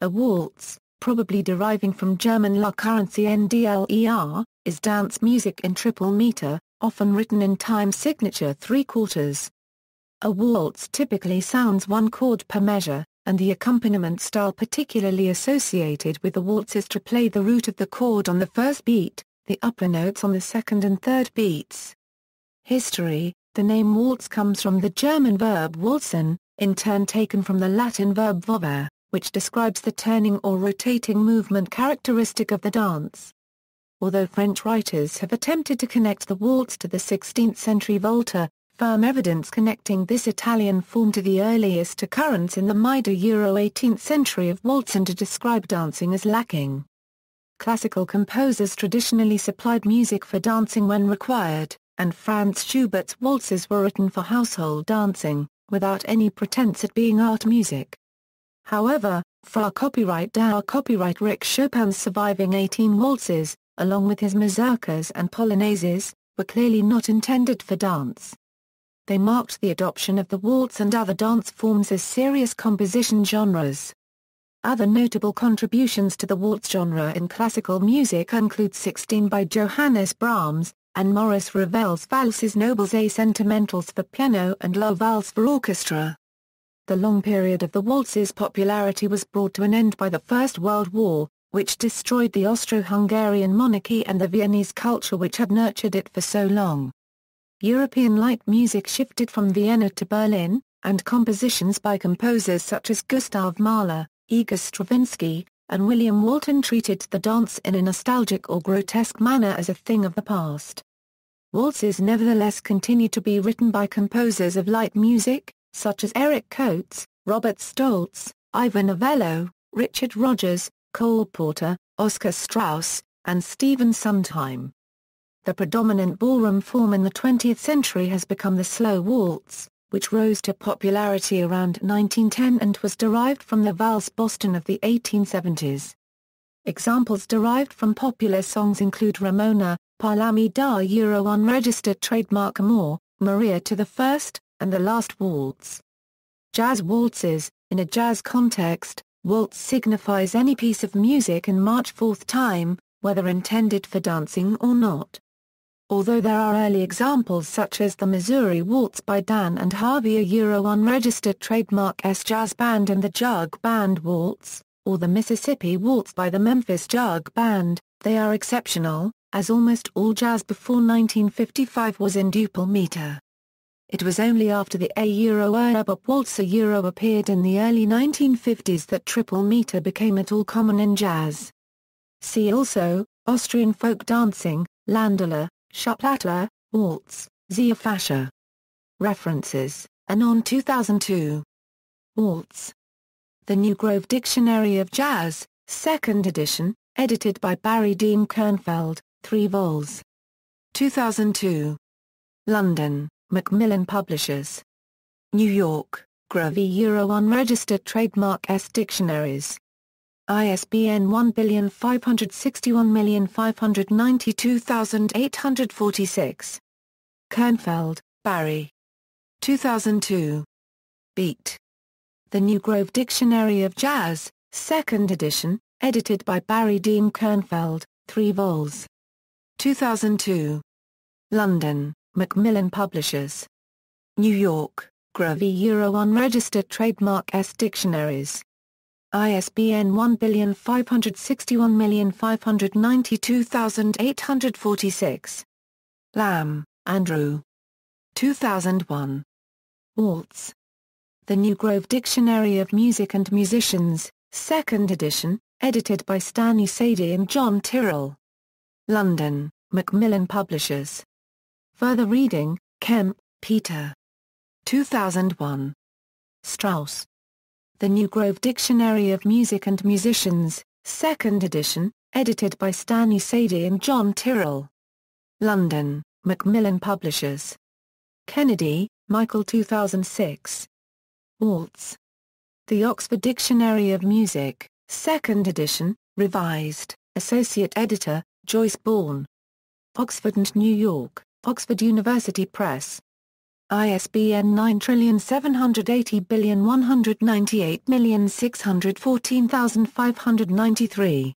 A waltz, probably deriving from German La currency ndler, is dance music in triple meter, often written in time signature 3/4. A waltz typically sounds one chord per measure, and the accompaniment style particularly associated with the waltz is to play the root of the chord on the first beat, the upper notes on the second and third beats. History: the name waltz comes from the German verb waltzen, in turn taken from the Latin verb volere, which describes the turning or rotating movement characteristic of the dance. Although French writers have attempted to connect the waltz to the 16th century volta, firm evidence connecting this Italian form to the earliest occurrence in the mid-18th century of waltzing to describe dancing is lacking. Classical composers traditionally supplied music for dancing when required, and Franz Schubert's waltzes were written for household dancing, without any pretense at being art music. However, Fra copyright Rick Chopin's surviving 18 waltzes, along with his mazurkas and polonaises, were clearly not intended for dance. They marked the adoption of the waltz and other dance forms as serious composition genres. Other notable contributions to the waltz genre in classical music include 16 by Johannes Brahms, and Maurice Ravel's valses nobles et sentimentals for piano and La Valse for orchestra. The long period of the waltz's popularity was brought to an end by the First World War, which destroyed the Austro-Hungarian monarchy and the Viennese culture which had nurtured it for so long. European light music shifted from Vienna to Berlin, and compositions by composers such as Gustav Mahler, Igor Stravinsky, and William Walton treated the dance in a nostalgic or grotesque manner as a thing of the past. Waltzes nevertheless continued to be written by composers of light music, such as Eric Coates, Robert Stoltz, Ivan Novello, Richard Rodgers, Cole Porter, Oscar Strauss, and Stephen Sondheim. The predominant ballroom form in the 20th century has become the slow waltz, which rose to popularity around 1910 and was derived from the valse Boston of the 1870s. Examples derived from popular songs include Ramona, Parlami da Euro unregistered trademark Amor, Maria to the First, and The Last Waltz. Jazz waltzes: in a jazz context, waltz signifies any piece of music in march fourth time, whether intended for dancing or not. Although there are early examples such as the Missouri Waltz by Dan and Harvey, a Euro unregistered trademark jazz band, and the Jug Band Waltz, or the Mississippi Waltz by the Memphis Jug Band, they are exceptional, as almost all jazz before 1955 was in duple meter. It was only after the Bop Waltz appeared in the early 1950s that triple meter became at all common in jazz. See also, Austrian folk dancing, Landler, Schuplattler, Waltz, Zeitfascher. References: Anon 2002. Waltz. The New Grove Dictionary of Jazz, 2nd edition, edited by Barry Dean Kernfeld, 3 vols. 2002. London, Macmillan Publishers. New York, Grove Euro unregistered trademark S dictionaries. ISBN 1561592846. Kernfeld, Barry. 2002. Beat. The New Grove Dictionary of Jazz, 2nd edition, edited by Barry Dean Kernfeld, 3 vols. 2002. London, Macmillan Publishers. New York, Grove Euro unregistered trademark S dictionaries. ISBN 1561592846. Lamb, Andrew. 2001. Waltz. The New Grove Dictionary of Music and Musicians, 2nd edition, edited by Stanley Sadie and John Tyrrell. London, Macmillan Publishers. Further reading, Kemp, Peter. 2001. Strauss. The New Grove Dictionary of Music and Musicians, 2nd edition, edited by Stanley Sadie and John Tyrrell. London, Macmillan Publishers. Kennedy, Michael. 2006. Waltz. The Oxford Dictionary of Music, 2nd edition, revised, Associate Editor, Joyce Bourne. Oxford and New York, Oxford University Press. ISBN 9780198614593.